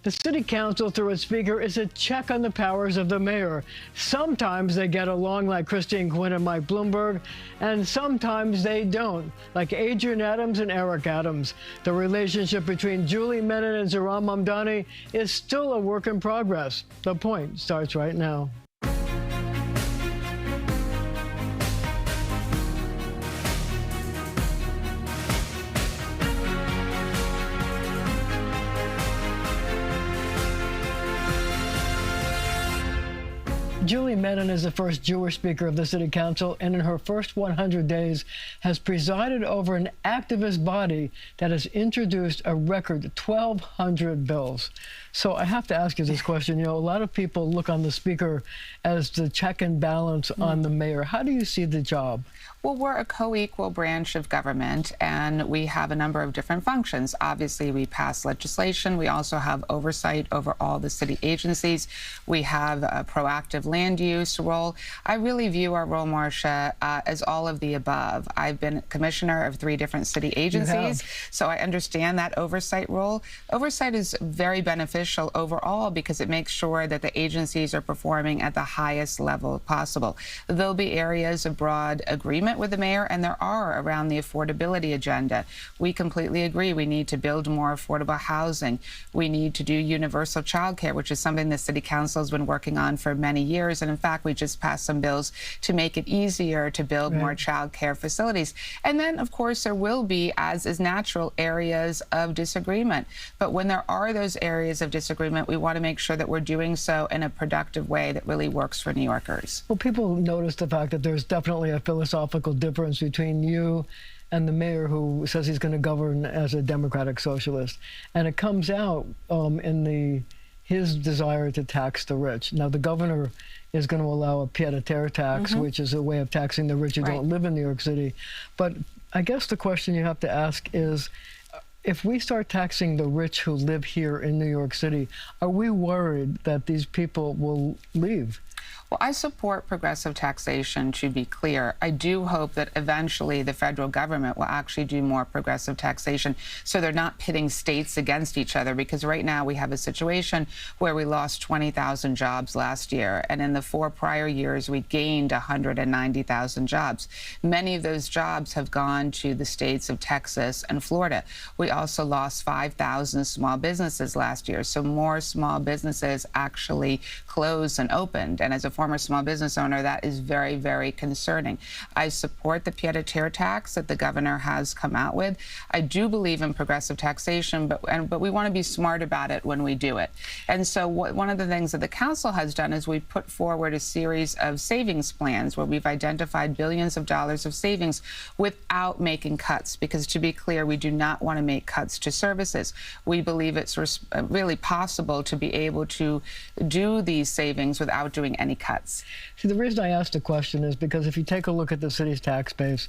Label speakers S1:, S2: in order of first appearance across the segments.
S1: The city council, through its speaker, is a check on the powers of the mayor. Sometimes they get along like Christine Quinn and Mike Bloomberg, and sometimes they don't, like Adrian Adams and Eric Adams. The relationship between Julie Menin and Zohran Mamdani is still a work in progress. The Point starts right now. Julie Menin is the first Jewish speaker of the city council, and in her first 100 days has presided over an activist body that has introduced a record 1,200 bills. So I have to ask you this question. You know, a lot of people look on the speaker as the check and balance on the mayor. How do you see the job?
S2: Well, we're a co-equal branch of government, and we have a number of different functions. Obviously, we pass legislation. We also have oversight over all the city agencies. We have a proactive land use role. I really view our role, Marcia, as all of the above. I've been commissioner of 3 different city agencies, so I understand that oversight role. Oversight is very beneficial overall because it makes sure that the agencies are performing at the highest level possible. There'll be areas of broad agreement with the mayor, and there are around the affordability agenda. We completely agree we need to build more affordable housing. We need to do universal child care, which is something the city council has been working on for many years. And in fact, we just passed some bills to make it easier to build more child care facilities. And then, of course, there will be, as is natural, areas of disagreement. But when there are those areas of disagreement, we want to make sure that we're doing so in a productive way that really works for New Yorkers.
S1: Well, people notice the fact that there's definitely a philosophical difference between you and the mayor, who says he's going to govern as a democratic socialist. And it comes out in his desire to tax the rich. Now, the governor is going to allow a pied-à-terre tax, which is a way of taxing the rich who don't live in New York City. But I guess the question you have to ask is, if we start taxing the rich who live here in New York City, are we worried that these people will leave?
S2: Well, I support progressive taxation, to be clear. I do hope that eventually the federal government will actually do more progressive taxation so they're not pitting states against each other, because right now we have a situation where we lost 20,000 jobs last year, and in the 4 prior years we gained 190,000 jobs. Many of those jobs have gone to the states of Texas and Florida. We also lost 5,000 small businesses last year, so more small businesses actually closed and opened. And as a former small business owner, that is very, very concerning. I support the pied-à-terre tax that the governor has come out with. I do believe in progressive taxation, but we want to be smart about it when we do it. And so one of the things that the council has done is we put forward a series of savings plans where we've identified billions of dollars of savings without making cuts, because to be clear, we do not want to make cuts to services. We believe it's really possible to be able to do these savings without doing any cuts.
S1: See, the reason I asked the question is because if you take a look at the city's tax base,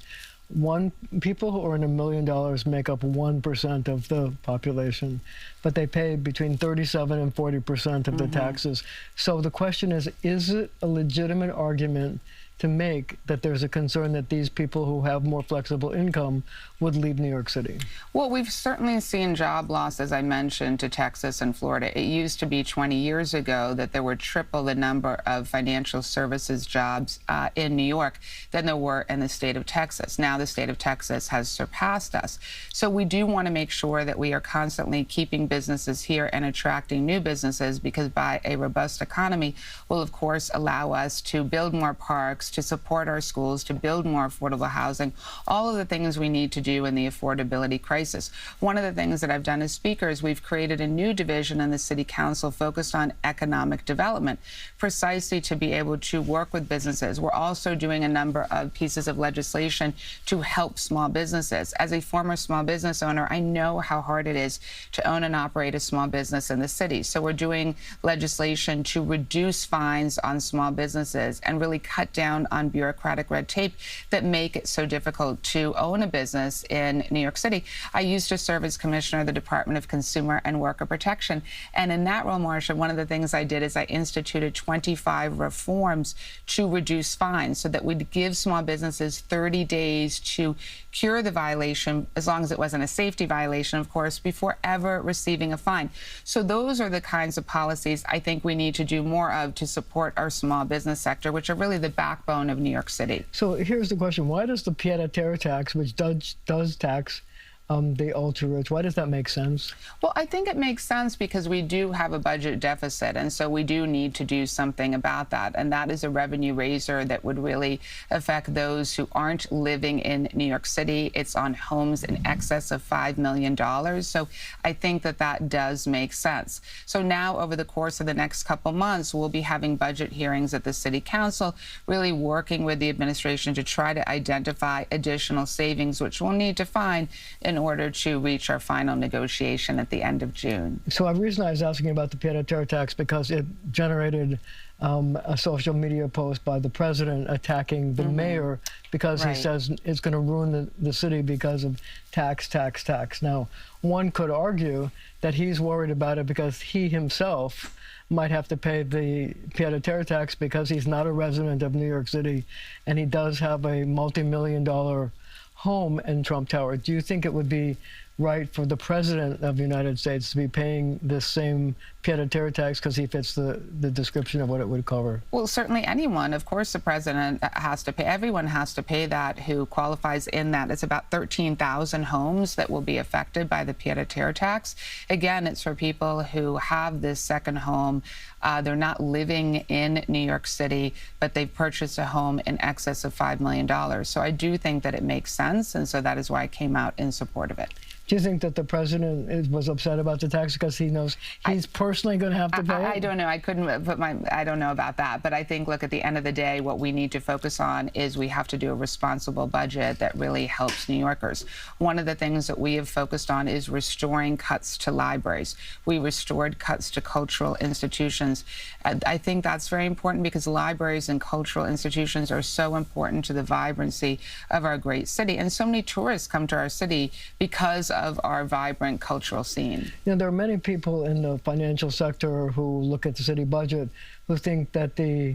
S1: people who earn $1 million make up 1% of the population, but they pay between 37 and 40% of the taxes. So the question is it a legitimate argument to make that there's a concern that these people who have more flexible income would leave New York City?
S2: Well, we've certainly seen job loss, as I mentioned, to Texas and Florida. It used to be 20 years ago that there were triple the number of financial services jobs in New York than there were in the state of Texas. Now the state of Texas has surpassed us. So we do want to make sure that we are constantly keeping businesses here and attracting new businesses, because by a robust economy will, of course, allow us to build more parks, to support our schools, to build more affordable housing, all of the things we need to do in the affordability crisis. One of the things that I've done as speaker is we've created a new division in the city council focused on economic development, precisely to be able to work with businesses. We're also doing a number of pieces of legislation to help small businesses. As a former small business owner, I know how hard it is to own and operate a small business in the city. So we're doing legislation to reduce fines on small businesses and really cut down down on bureaucratic red tape that make it so difficult to own a business in New York City. I used to serve as commissioner of the Department of Consumer and Worker Protection. And in that role, Marcia, one of the things I did is I instituted 25 reforms to reduce fines so that we'd give small businesses 30 days to cure the violation, as long as it wasn't a safety violation, of course, before ever receiving a fine. So those are the kinds of policies I think we need to do more of to support our small business sector, which are really the backbone of New York City.
S1: So here's the question. Why does the pied-à-terre tax, which does tax the ultra-rich, why does that make sense?
S2: Well, I think it makes sense because we do have a budget deficit, and so we do need to do something about that. And that is a revenue raiser that would really affect those who aren't living in New York City. It's on homes in excess of $5 million. So I think that that does make sense. So now, over the course of the next couple months, we'll be having budget hearings at the City Council, really working with the administration to try to identify additional savings, which we'll need to find in order to reach our final negotiation at the end of June.
S1: So the reason I was asking about the pied-à-terre tax, because it generated a social media post by the president attacking the mayor because he says it's going to ruin the city because of tax. Now, one could argue that he's worried about it because he himself might have to pay the pied-à-terre tax because he's not a resident of New York City, and he does have a multi-million-dollar home in Trump Tower. Do you think it would be right for the president of the United States to be paying this same pied-à-terre tax because he fits the description of what it would cover?
S2: Well, certainly anyone. Of course, the president has to pay. Everyone has to pay that who qualifies in that. It's about 13,000 homes that will be affected by the pied-à-terre tax. Again, it's for people who have this second home. They're not living in New York City, but they've purchased a home in excess of $5 million. So I do think that it makes sense, and so that is why I came out in support of it.
S1: Do you think that the president was upset about the tax because he knows he's personally going to have to pay it?
S2: I don't know. I couldn't put I don't know about that. But I think, look, at the end of the day, what we need to focus on is we have to do a responsible budget that really helps New Yorkers. One of the things that we have focused on is restoring cuts to libraries. We restored cuts to cultural institutions. I think that's very important because libraries and cultural institutions are so important to the vibrancy of our great city. And so many tourists come to our city because of our vibrant cultural scene.
S1: You know, there are many people in the financial sector who look at the city budget who think that the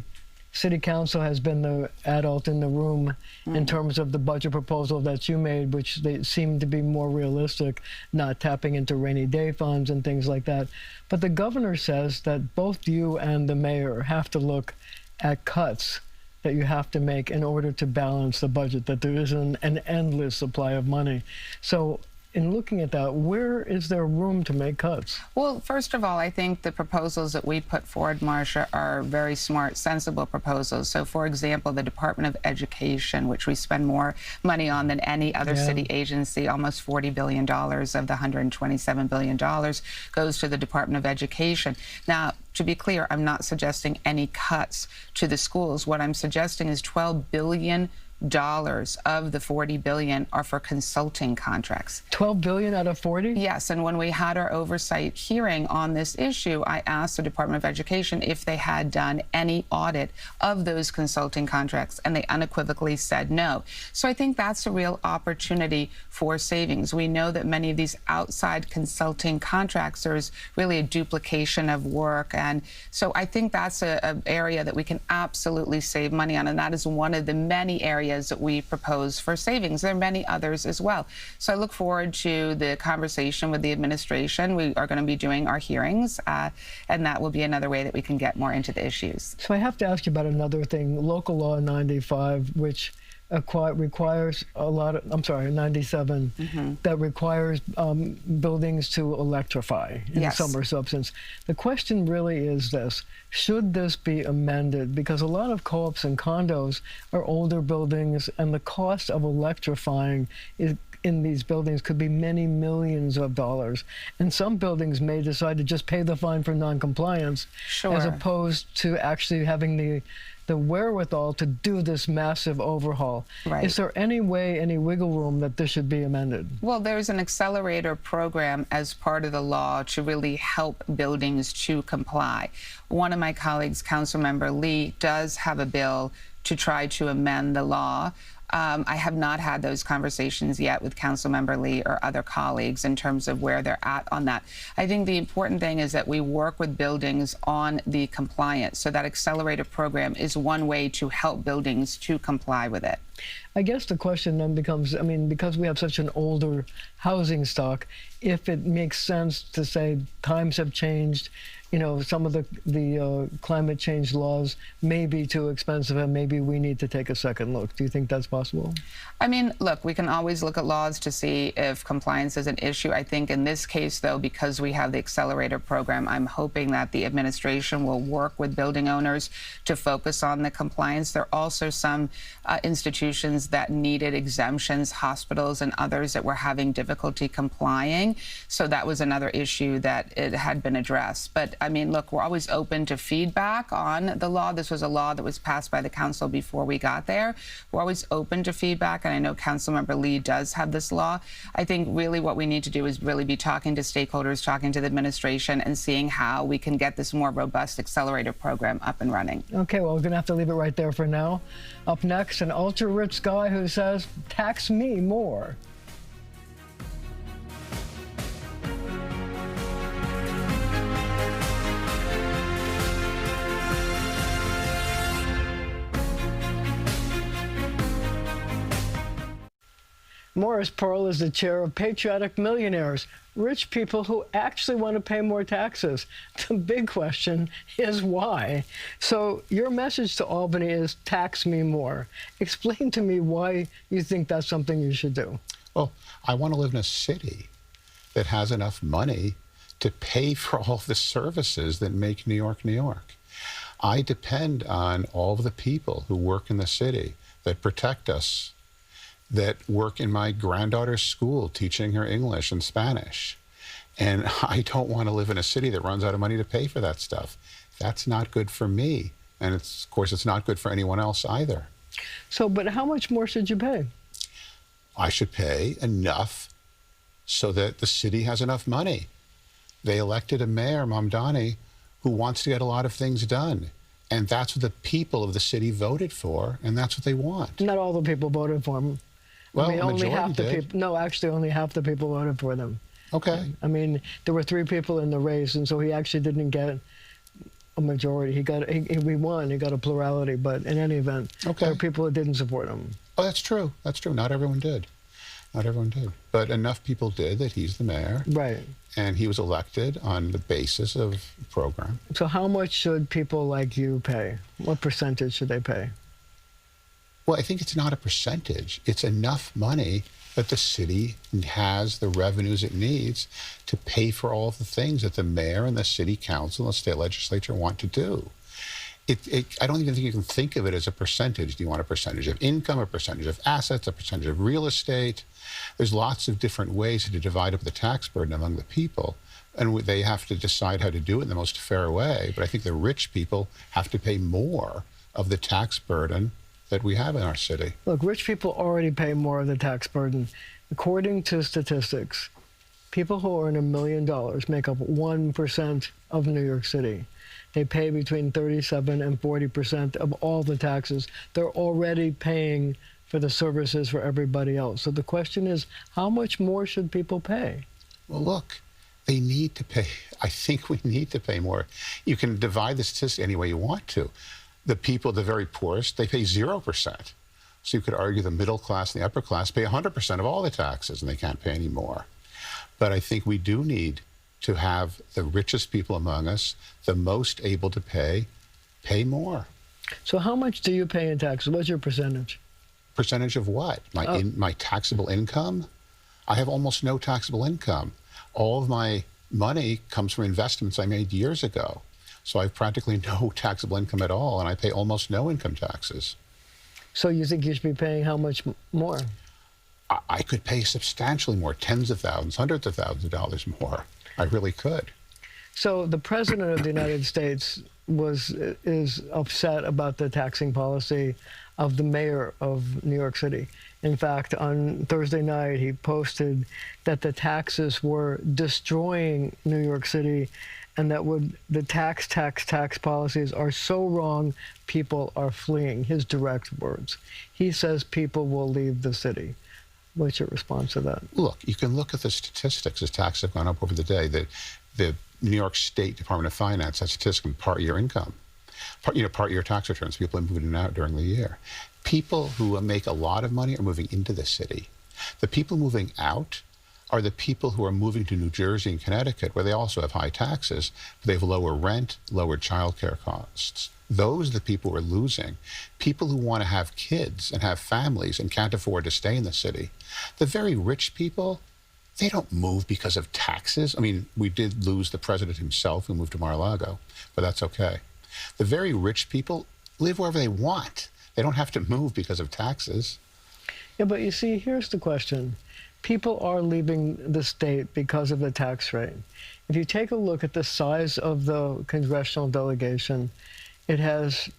S1: City Council has been the adult in the room in terms of the budget proposal that you made, which they seem to be more realistic, not tapping into rainy day funds and things like that. But the governor says that both you and the mayor have to look at cuts that you have to make in order to balance the budget, that there isn't an endless supply of money. So in looking at that, where is there room to make cuts?
S2: Well, first of all, I think the proposals that we put forward, Marcia, are very smart, sensible proposals. So, for example, the Department of Education, which we spend more money on than any other city agency, almost $40 billion of the $127 billion goes to the Department of Education. Now, to be clear, I'm not suggesting any cuts to the schools. What I'm suggesting is $12 billion of the $40 billion are for consulting contracts.
S1: $12 billion out of 40?
S2: Yes, and when we had our oversight hearing on this issue, I asked the Department of Education if they had done any audit of those consulting contracts, and they unequivocally said no. So I think that's a real opportunity for savings. We know that many of these outside consulting contracts, there's really a duplication of work, and so I think that's an area that we can absolutely save money on, and that is one of the many areas that we propose for savings. There are many others as well. So I look forward to the conversation with the administration. We are going to be doing our hearings, and that will be another way that we can get more into the issues.
S1: So I have to ask you about another thing, Local Law 95, which requires a lot of, 97, that requires buildings to electrify in some or substance. The question really is this: should this be amended? Because a lot of co-ops and condos are older buildings, and the cost of electrifying in these buildings could be many millions of dollars. And some buildings may decide to just pay the fine for noncompliance, as opposed to actually having the wherewithal to do this massive overhaul. Is there any way, any wiggle room that this should be amended?
S2: Well, there's an accelerator program as part of the law to really help buildings to comply. One of my colleagues, Councilmember Lee, does have a bill to try to amend the law. I have not had those conversations yet with Councilmember Lee or other colleagues in terms of where they're at on that. I think the important thing is that we work with buildings on the compliance. So that accelerated program is one way to help buildings to comply with it.
S1: I guess the question then becomes, I mean, because we have such an older housing stock, if it makes sense to say times have changed, you know, some of the climate change laws may be too expensive and maybe we need to take a second look. Do you think that's possible?
S2: I mean, look, we can always look at laws to see if compliance is an issue. I think in this case, though, because we have the accelerator program, I'm hoping that the administration will work with building owners to focus on the compliance. There are also some institutions that needed exemptions, hospitals and others that were having difficulty complying. So that was another issue that it had been addressed. But I mean, look, we're always open to feedback on the law. This was a law that was passed by the council before we got there. We're always open to feedback, and I know Councilmember Lee does have this law. I think really what we need to do is really be talking to stakeholders, talking to the administration, and seeing how we can get this more robust accelerator program up and running.
S1: Okay, well, we're going to have to leave it right there for now. Up next, an ultra-rich guy who says, tax me more. Morris Pearl is the chair of Patriotic Millionaires, rich people who actually want to pay more taxes. The big question is why. So your message to Albany is tax me more. Explain to me why you think that's something you should do.
S3: Well, I want to live in a city that has enough money to pay for all of the services that make New York, New York. I depend on all of the people who work in the city that protect us, that work in my granddaughter's school teaching her English and Spanish. And I don't want to live in a city that runs out of money to pay for that stuff. That's not good for me. And of course, it's not good for anyone else either.
S1: So, but how much more should you pay?
S3: I should pay enough so that the city has enough money. They elected a mayor, Mamdani, who wants to get a lot of things done. And that's what the people of the city voted for, and that's what they want.
S1: Not all the people voted for him.
S3: Well,
S1: I mean, only half the
S3: did.
S1: people. No, actually, only half the people voted for them.
S3: Okay.
S1: I mean, there were 3 people in the race, and so he actually didn't get a majority. We won. He got a plurality, but in any event,
S3: okay,
S1: there are people that didn't support him.
S3: Oh, that's true. That's true. Not everyone did. Not everyone did. But enough people did that he's the mayor.
S1: Right.
S3: And he was elected on the basis of the program.
S1: So how much should people like you pay? What percentage should they pay?
S3: Well, I think it's not a percentage. It's enough money that the city has the revenues it needs to pay for all of the things that the mayor and the city council and the state legislature want to do. I don't even think you can think of it as a percentage. Do you want a percentage of income, a percentage of assets, a percentage of real estate? There's lots of different ways to divide up the tax burden among the people, and they have to decide how to do it in the most fair way. But I think the rich people have to pay more of the tax burden that we have in our city.
S1: Look, rich people already pay more of the tax burden. According to statistics, people who earn $1 million make up 1% of New York City. They pay between 37 and 40% of all the taxes. They're already paying for the services for everybody else. So the question is, how much more should people pay?
S3: Well, look, they need to pay. I think we need to pay more. You can divide the statistic any way you want to. The people, the very poorest, they pay 0%. So you could argue the middle class and the upper class pay 100% of all the taxes, and they can't pay any more. But I think we do need to have the richest people among us, the most able to pay more.
S1: So how much do you pay in taxes? What's your percentage?
S3: Percentage of what? My taxable income? I have almost no taxable income. All of my money comes from investments I made years ago. So I have practically no taxable income at all, and I pay almost no income taxes.
S1: So you think you should be paying how much more?
S3: I could pay substantially more, tens of thousands, hundreds of thousands of dollars more. I really could.
S1: So the President of the United States is upset about the taxing policy of the mayor of New York City. In fact, on Thursday night, he posted that the taxes were destroying New York City and that the tax policies are so wrong, people are fleeing. His direct words. He says people will leave the city. What's your response to that?
S3: Look, you can look at the statistics as taxes have gone up over the day. The New York State Department of Finance has statistics part of your income, part of your tax returns. People are moving in and out during the year. People who make a lot of money are moving into the city. The people moving out are the people who are moving to New Jersey and Connecticut, where they also have high taxes, but they have lower rent, lower childcare costs. Those are the people who are losing. People who want to have kids and have families and can't afford to stay in the city. The very rich people, they don't move because of taxes. I mean, we did lose the president himself who moved to Mar-a-Lago, but that's okay. The very rich people live wherever they want. They don't have to move because of taxes.
S1: Yeah, but you see, here's the question. People are leaving the state because of the tax rate. If you take a look at the size of the congressional delegation, it has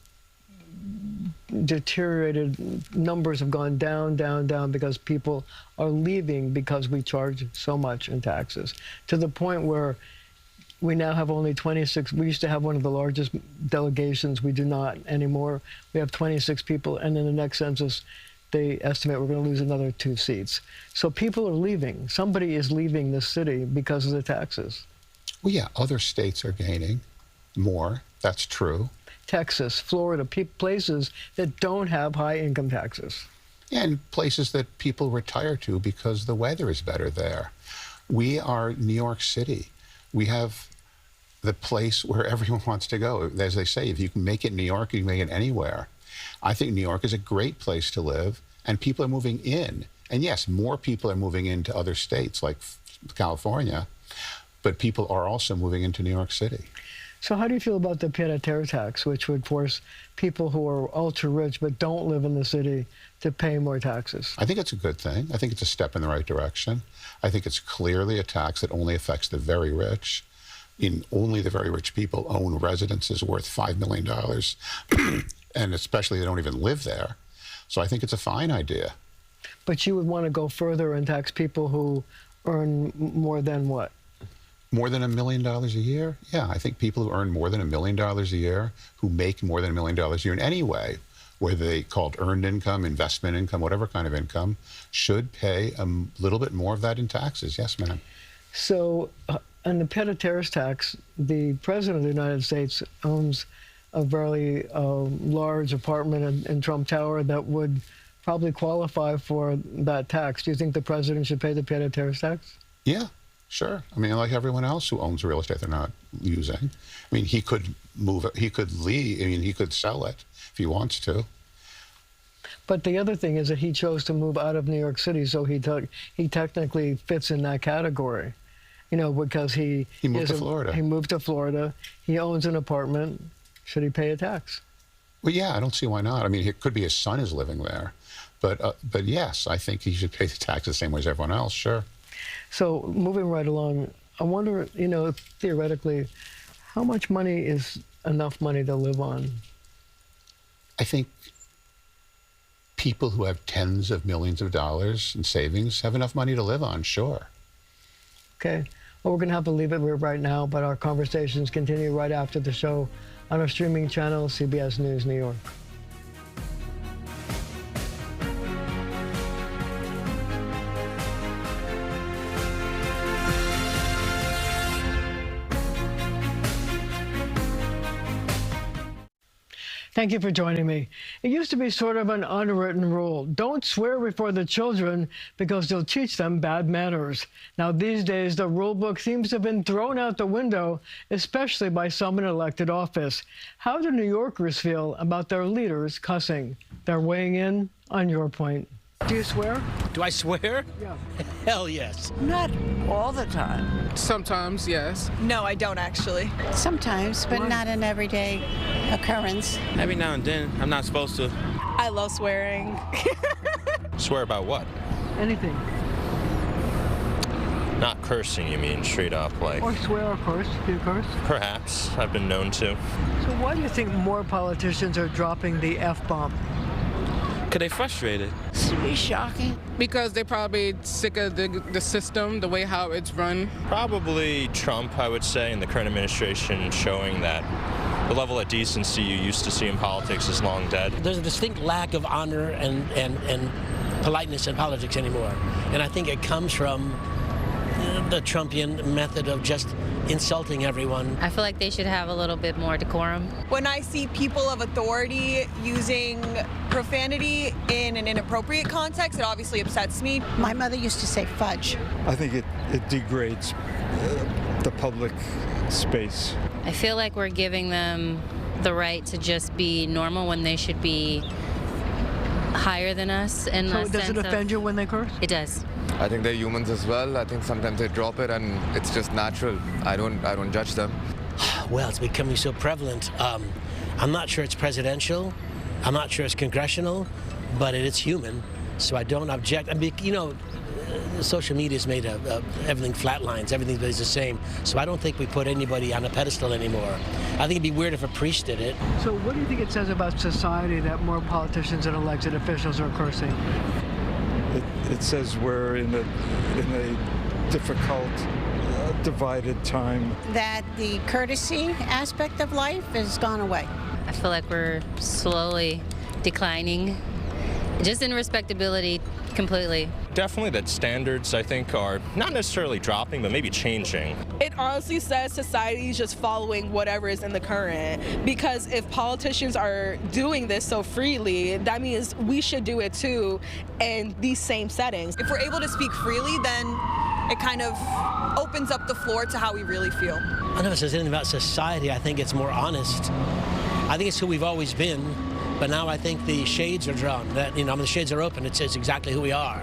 S1: deteriorated. Numbers have gone down, down, down because people are leaving because we charge so much in taxes, to the point where we now have only 26. We used to have one of the largest delegations. We do not anymore. We have 26 people, and in the next census, they estimate we're going to lose another 2 seats. So people are leaving. Somebody is leaving the city because of the taxes.
S3: Well, yeah, other states are gaining more. That's true.
S1: Texas, Florida, places that don't have high income taxes.
S3: Yeah, and places that people retire to because the weather is better there. We are New York City. We have the place where everyone wants to go. As they say, if you can make it in New York, you can make it anywhere. I think New York is a great place to live, and people are moving in. And yes, more people are moving into other states like California, but people are also moving into New York City.
S1: So how do you feel about the pied-à-terre tax, which would force people who are ultra-rich but don't live in the city to pay more taxes?
S3: I think it's a good thing. I think it's a step in the right direction. I think it's clearly a tax that only affects the very rich. Only the very rich people own residences worth $5 million, and especially they don't even live there. So I think it's a fine idea.
S1: But you would want to go further and tax people who earn more than what?
S3: More than $1 million a year? Yeah, I think people who earn more than $1 million a year, who make more than $1 million a year in any way, whether they called earned income, investment income, whatever kind of income, should pay a little bit more of that in taxes. Yes, ma'am.
S1: So on the pied-à-terre tax, the President of the United States owns a very large apartment in Trump Tower that would probably qualify for that tax. Do you think the President should pay the pied-à-terre tax?
S3: Yeah. Sure. I mean, like everyone else who owns real estate they're not using. I mean, he could move it. He could leave. I mean, he could sell it if he wants to.
S1: But the other thing is that he chose to move out of New York City, so he technically fits in that category. You know, because he
S3: moved to Florida.
S1: He moved to Florida. He owns an apartment. Should he pay a tax?
S3: Well, yeah, I don't see why not. I mean, it could be his son is living there. But yes, I think he should pay the tax the same way as everyone else, sure.
S1: So moving right along, I wonder, you know, theoretically, how much money is enough money to live on?
S3: I think people who have tens of millions of dollars in savings have enough money to live on, sure.
S1: Okay. Well, we're going to have to leave it right now, but our conversations continue right after the show on our streaming channel, CBS News New York. Thank you for joining me. It used to be sort of an unwritten rule. Don't swear before the children because you'll teach them bad manners. Now, these days, the rule book seems to have been thrown out the window, especially by some in elected office. How do New Yorkers feel about their leaders cussing? They're weighing in on your point. Do you swear?
S4: Do I swear?
S1: Yeah.
S4: Hell yes.
S5: Not all the time.
S6: Sometimes, yes.
S7: No, I don't actually.
S5: Sometimes, but
S1: Why?
S5: not an everyday occurrence.
S4: Every now and then, I'm not supposed to.
S7: I love swearing.
S8: Swear about what?
S1: Anything.
S8: Not cursing, you mean, straight up, like...
S1: Or swear or curse. Do you curse?
S8: Perhaps. I've been known to.
S1: So why do you think more politicians are dropping the F-bomb?
S4: Because they frustrated.
S5: This would be shocking.
S6: Because they're probably sick of the system, the way how it's run.
S8: Probably Trump, I would say, and the current administration showing that the level of decency you used to see in politics is long dead.
S9: There's a distinct lack of honor and politeness in politics anymore. And I think it comes from the Trumpian method of just insulting everyone.
S10: I feel like they should have a little bit more decorum.
S7: When I see people of authority using profanity in an inappropriate context, it obviously upsets me.
S5: My mother used to say fudge.
S11: I think it degrades the public space.
S10: I feel like we're giving them the right to just be normal when they should be higher than us. In
S1: So does it offend you when they curse?
S10: It does.
S12: I think they're humans as well. I think sometimes they drop it and it's just natural. I don't judge them.
S9: Well, it's becoming so prevalent. I'm not sure it's presidential. I'm not sure it's congressional, but it's human. So I don't object. I mean, you know, social media's made everything flatlines. Everything's the same. So I don't think we put anybody on a pedestal anymore. I think it'd be weird if a priest did it.
S1: So what do you think it says about society that more politicians and elected officials are cursing?
S11: It says we're in a difficult, divided time.
S5: That the courtesy aspect of life has gone away.
S10: I feel like we're slowly declining, just in respectability completely.
S8: Definitely that standards, I think, are not necessarily dropping, but maybe changing.
S7: It honestly says society is just following whatever is in the current. Because if politicians are doing this so freely, that means we should do it too in these same settings. If we're able to speak freely, then it kind of opens up the floor to how we really feel.
S9: I don't know if it says anything about society. I think it's more honest. I think it's who we've always been, but now I think the shades are drawn. That, you know, when the shades are open, it says exactly who we are.